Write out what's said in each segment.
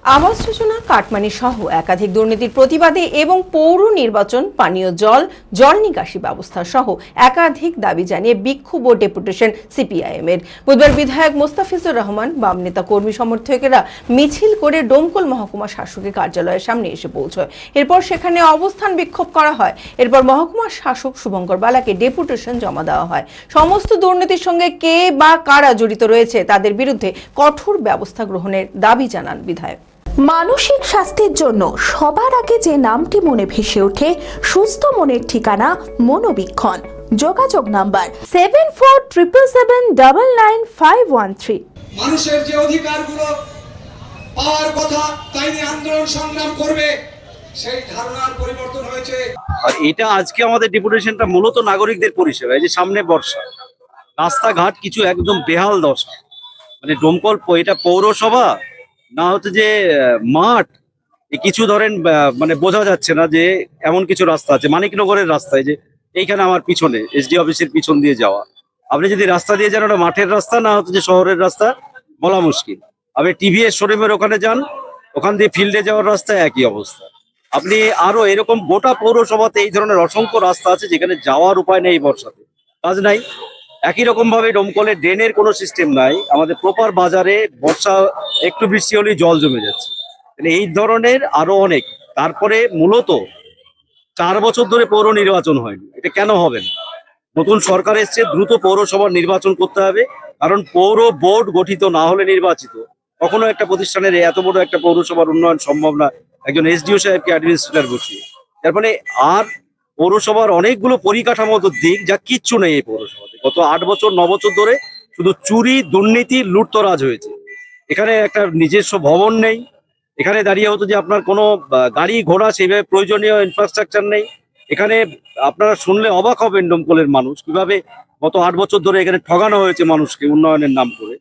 Awas Yojana, cut money সহ একাধিক দুর্নীতির প্রতিবাদে এবং পৌর নির্বাচন, পানীয় জল, জল নিকাশি ব্যবস্থা সহ একাধিক দাবি জানিয়ে বিক্ষোভ ও ডেপুটেশন সিপিআইএম এর। বুধবার বিধায়ক মোস্তাফিজুর রহমান, বাম নেতা, কর্মী সমর্থকেরা মিছিল করে ডোমকল মহকুমা শাসকের কার্যালয়ের সামনে এসে পৌঁছয়। এরপর সেখানে অবস্থান বিক্ষোভ করা হয়। এরপর মহকুমা শাসক শুভঙ্কর বালাকে ডেপুটেশন জমা দেওয়া হয়। সমস্ত দুর্নীতির সঙ্গে কে বা কারা জড়িত রয়েছে তাদের বিরুদ্ধে কঠোর ব্যবস্থা গ্রহণের দাবি জানান বিধায়ক। মানসিক স্বাস্থ্যের জন্য সবার আগে যে নামটি মনে ভেসে ওঠে, সুস্থ মনের ঠিকানা মনোবীক্ষণ। যোগাযোগ নাম্বার 7477799513। মানুষের যে অধিকারগুলো পাওয়ার কথা, তাই নিয়ে আন্দোলন সংগ্রাম করবে, সেই ধারণার পরিবর্তন হয়েছে। আর এটা আজকে আমাদের ডেপুটেশনটা মূলত নাগরিকদের পরিষেবা। এই যে সামনে বর্ষা, রাস্তাঘাট কিছু একদম বেহাল দশা, মানে ডোমকল এটা পৌরসভা না হচ্ছে যে মাঠ, কিছু ধরেন মানে বোঝা যাচ্ছে না যে এমন কিছু রাস্তা আছে। মানিকনগরের রাস্তায় যে এইখানে আমার পিছনে এসডি অফিসের পিছন দিয়ে যাওয়া, আপনি যদি রাস্তা দিয়ে যান ওটা মাঠের রাস্তা না হচ্ছে যে শহরের রাস্তা বলা মুশকিল। আপনি টিভিএস শোরুমের ওখানে যান, ওখান দিয়ে ফিল্ডে যাওয়ার রাস্তায় একই অবস্থা। আপনি আরো এরকম গোটা পৌরসভাতে এই ধরনের অসংখ্য রাস্তা আছে যেখানে যাওয়ার উপায় নেই, বর্ষাতে কাজ নাই। একই রকম ভাবে ডোমকলের ড্রেনের কোনো সিস্টেম নাই। আমাদের প্রপার বাজারে বর্ষা একটু বৃষ্টি হলেই জল জমে যাচ্ছে। এই ধরনের আরো অনেক। তারপরে মূলত 4 বছর ধরে পৌর নির্বাচন হয়নি। এটা কেন হবে না? নতুন সরকার এসছে, দ্রুত পৌরসভার নির্বাচন করতে হবে। কারণ পৌর বোর্ড গঠিত না হলে নির্বাচিত কখনো একটা প্রতিষ্ঠানের এত বড় একটা পৌরসভার উন্নয়ন সম্ভব না একজন এসডিও সাহেবকে অ্যাডমিনিস্ট্রেটর বসিয়ে। তার ফলে আর পৌরসভার অনেকগুলো পরিকাঠামোগত দিক যা কিচ্ছু নেই এই পৌরসভাতে। গত 8 বছর 9 বছর ধরে শুধু চুরি, দুর্নীতি, লুটতরাজ হয়েছে। এখানে একটা নিজস্ব ভবন নেই। এখানে দাঁড়িয়ে হতো যে আপনার কোনো গাড়ি ঘোড়া সেইভাবে প্রয়োজনীয় ইনফ্রাস্ট্রাকচার নেই। এখানে আপনারা শুনলে অবাক হবেন ডোমকলের মানুষ কিভাবে গত 8 বছর ধরে এখানে ঠগানো হয়েছে মানুষকে উন্নয়নের নাম করে।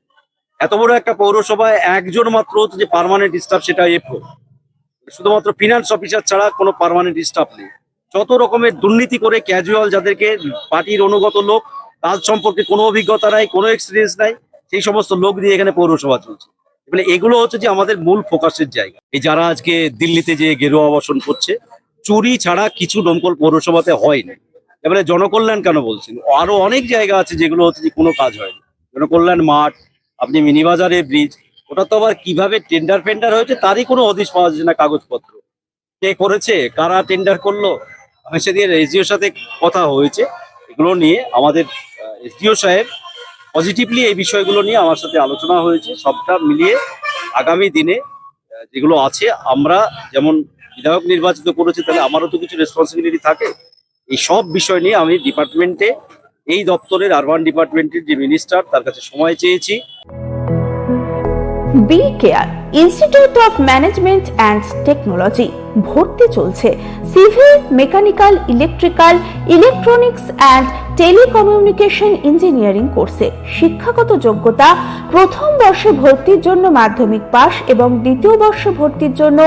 এত বড় একটা পৌরসভায় একজন মাত্র হতো যে পার্মানেন্ট স্টাফ, সেটা এফও, শুধুমাত্র ফিনান্স অফিসার ছাড়া কোনো পার্মানেন্ট স্টাফ নেই। যত রকমের দুর্নীতি করে ক্যাজুয়াল, যাদেরকে পার্টির অনুগত লোক, কাজ সম্পর্কে কোনো অভিজ্ঞতা নাই, কোনো এক্সপিরিয়েন্স নাই, সেই সমস্ত লোক দিয়ে এখানে পৌরসভা চলছে। মানে এগুলো হচ্ছে যে আমাদের মূল ফোকাসের জায়গা। এই যারা আজকে দিল্লিতে যে গেরুয়া আবাসন করছে, চুরি ছাড়া কিছু ডোমকল পৌরসভাতে হয়নি। এবারে জনকল্যাণ কেন বলছেন? আরো অনেক জায়গা আছে যেগুলো হচ্ছে যে কোনো কাজ হয়নি। জনকল্যাণ মাঠ, আপনি মিনিবাজারে ব্রিজ, ওটা তো আবার কিভাবে টেন্ডার ফেন্ডার হয়েছে তারই কোনো হদিশ পাওয়া যাচ্ছে না। কাগজপত্র কে করেছে, কারা টেন্ডার করলো, আমি সেদিন এসডিওর সাথে কথা হয়েছে। এগুলো নিয়ে আমাদের এসডিও সাহেব পজিটিভলি এই বিষয়গুলো নিয়ে আমার সাথে আলোচনা হয়েছে। সবটা মিলিয়ে আগামী দিনে যেগুলো আছে, আমরা যেমন বিধায়ক নির্বাচিত করেছি, তাহলে আমারও তো কিছু রেসপন্সিবিলিটি থাকে। এই সব বিষয় নিয়ে আমি ডিপার্টমেন্টে, এই দপ্তরের আরবান ডিপার্টমেন্টের যে মিনিস্টার, তার কাছে সময় চেয়েছি। B Care Institute of Management and Technology ভর্তি চলছে civil, mechanical, electrical, electronics and telecommunication engineering কোর্সে। শিক্ষাগত যোগ্যতা: প্রথম বর্ষে ভর্তির জন্য মাধ্যমিক পাস এবং দ্বিতীয় বর্ষে ভর্তির জন্য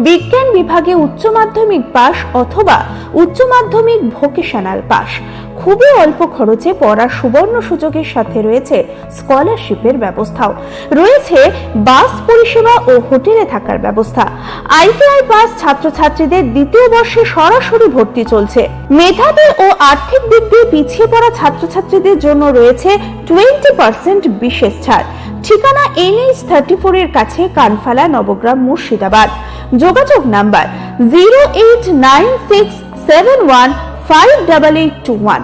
বিজ্ঞান বিভাগে উচ্চ মাধ্যমিক পাস অথবা উচ্চ মাধ্যমিক ভোকেশনাল পাস। খুবই অল্প খরচে পড়ার সুবর্ণ সুযোগের সাথে রয়েছে স্কলারশিপের ব্যবস্থাও। রয়েছে বাস পরিষেবা ও হোটেলে থাকার ব্যবস্থা। আইটিআই পাস ছাত্রছাত্রীদের দ্বিতীয় বর্ষে সরাসরি ভর্তি চলছে। মেধাবী ও আর্থিক দিক দিয়ে পিছিয়ে পড়া ছাত্রছাত্রীদের জন্য রয়েছে 20% বিশেষ ছাড়। ঠিকানা NH 34 এর কাছে, কানফালা, নবগ্রাম, মুর্শিদাবাদ। যোগাযোগ নাম্বার 08967158821।